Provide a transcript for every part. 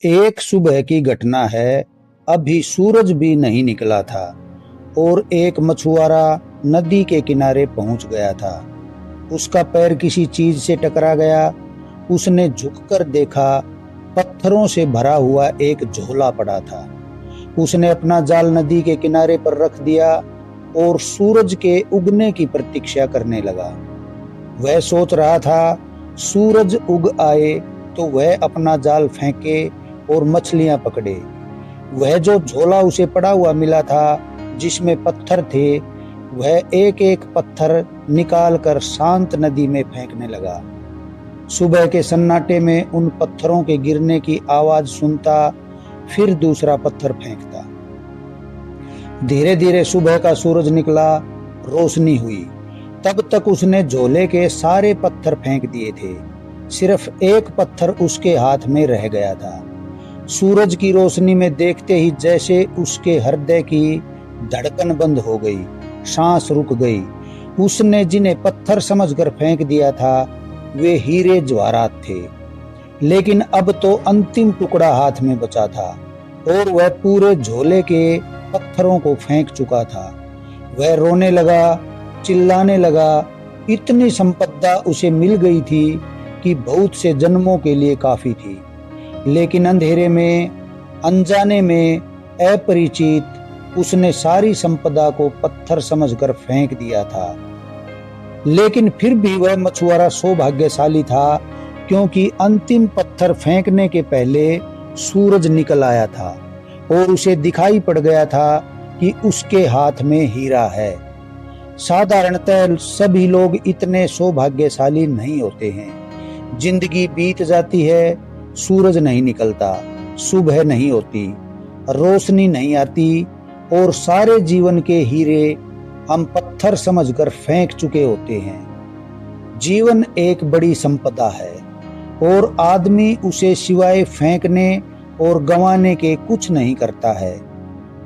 एक सुबह की घटना है। अभी सूरज भी नहीं निकला था और एक मछुआरा नदी के किनारे पहुंच गया था। उसका पैर किसी चीज से टकरा गया। उसने झुककर देखा, पत्थरों से भरा हुआ एक झोला पड़ा था। उसने अपना जाल नदी के किनारे पर रख दिया और सूरज के उगने की प्रतीक्षा करने लगा। वह सोच रहा था, सूरज उग आए तो वह अपना जाल फेंके और मछलियां पकड़े। वह जो झोला उसे पड़ा हुआ मिला था, जिसमें पत्थर थे, वह एक एक पत्थर निकाल कर शांत नदी में फेंकने लगा। सुबह के सन्नाटे में उन पत्थरों के गिरने की आवाज सुनता, फिर दूसरा पत्थर फेंकता। धीरे धीरे सुबह का सूरज निकला, रोशनी हुई। तब तक उसने झोले के सारे पत्थर फेंक दिए थे। सिर्फ एक पत्थर उसके हाथ में रह गया था। सूरज की रोशनी में देखते ही जैसे उसके हृदय की धड़कन बंद हो गई, सांस रुक गई। उसने जिन्हें पत्थर समझकर फेंक दिया था, वे हीरे जवाहरात थे। लेकिन अब तो अंतिम टुकड़ा हाथ में बचा था और वह पूरे झोले के पत्थरों को फेंक चुका था। वह रोने लगा, चिल्लाने लगा। इतनी संपदा उसे मिल गई थी कि बहुत से जन्मों के लिए काफी थी। लेकिन अंधेरे में, अनजाने में, अपरिचित, उसने सारी संपदा को पत्थर समझकर फेंक दिया था। लेकिन फिर भी वह मछुआरा सौभाग्यशाली था, क्योंकि अंतिम पत्थर फेंकने के पहले सूरज निकल आया था और उसे दिखाई पड़ गया था कि उसके हाथ में हीरा है। साधारणतः सभी लोग इतने सौभाग्यशाली नहीं होते हैं। जिंदगी बीत जाती है, सूरज नहीं निकलता, सुबह नहीं होती, रोशनी नहीं आती और सारे जीवन के हीरे हम पत्थर समझकर फेंक चुके होते हैं। जीवन एक बड़ी संपदा है और आदमी उसे सिवाय फेंकने और गंवाने के कुछ नहीं करता है।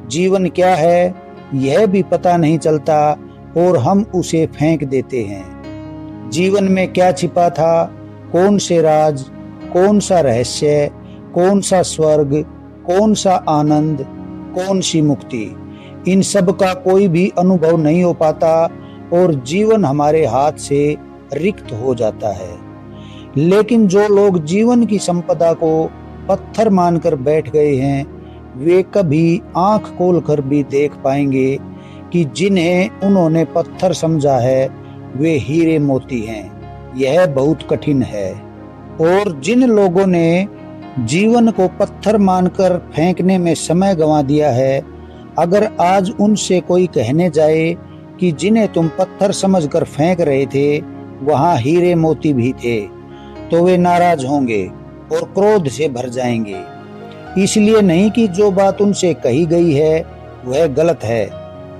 जीवन क्या है, यह भी पता नहीं चलता और हम उसे फेंक देते हैं। जीवन में क्या छिपा था, कौन से राज, कौन सा रहस्य, कौन सा स्वर्ग, कौन सा आनंद, कौन सी मुक्ति, इन सब का कोई भी अनुभव नहीं हो पाता और जीवन हमारे हाथ से रिक्त हो जाता है। लेकिन जो लोग जीवन की संपदा को पत्थर मानकर बैठ गए हैं, वे कभी आंख खोलकर भी देख पाएंगे कि जिन्हें उन्होंने पत्थर समझा है, वे हीरे मोती हैं। यह बहुत कठिन है। और जिन लोगों ने जीवन को पत्थर मानकर फेंकने में समय गंवा दिया है, अगर आज उनसे कोई कहने जाए कि जिन्हें तुम पत्थर समझकर फेंक रहे थे, वहां हीरे मोती भी थे, तो वे नाराज होंगे और क्रोध से भर जाएंगे। इसलिए नहीं कि जो बात उनसे कही गई है वह गलत है,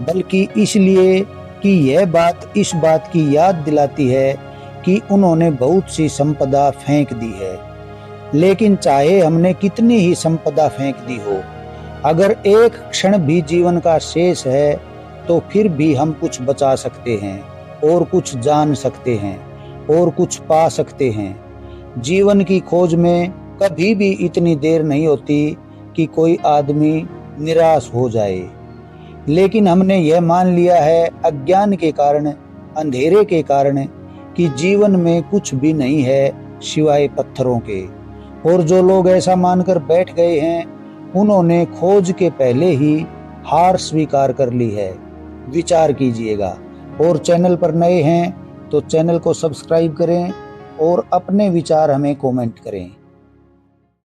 बल्कि इसलिए कि यह बात इस बात की याद दिलाती है कि उन्होंने बहुत सी संपदा फेंक दी है। लेकिन चाहे हमने कितनी ही संपदा फेंक दी हो, अगर एक क्षण भी जीवन का शेष है, तो फिर भी हम कुछ बचा सकते हैं और कुछ जान सकते हैं और कुछ पा सकते हैं। जीवन की खोज में कभी भी इतनी देर नहीं होती कि कोई आदमी निराश हो जाए। लेकिन हमने यह मान लिया है अज्ञान के कारण, अंधेरे के कारण, कि जीवन में कुछ भी नहीं है सिवाय पत्थरों के। और जो लोग ऐसा मानकर बैठ गए हैं, उन्होंने खोज के पहले ही हार स्वीकार कर ली है। विचार कीजिएगा। और चैनल पर नए हैं तो चैनल को सब्सक्राइब करें और अपने विचार हमें कमेंट करें।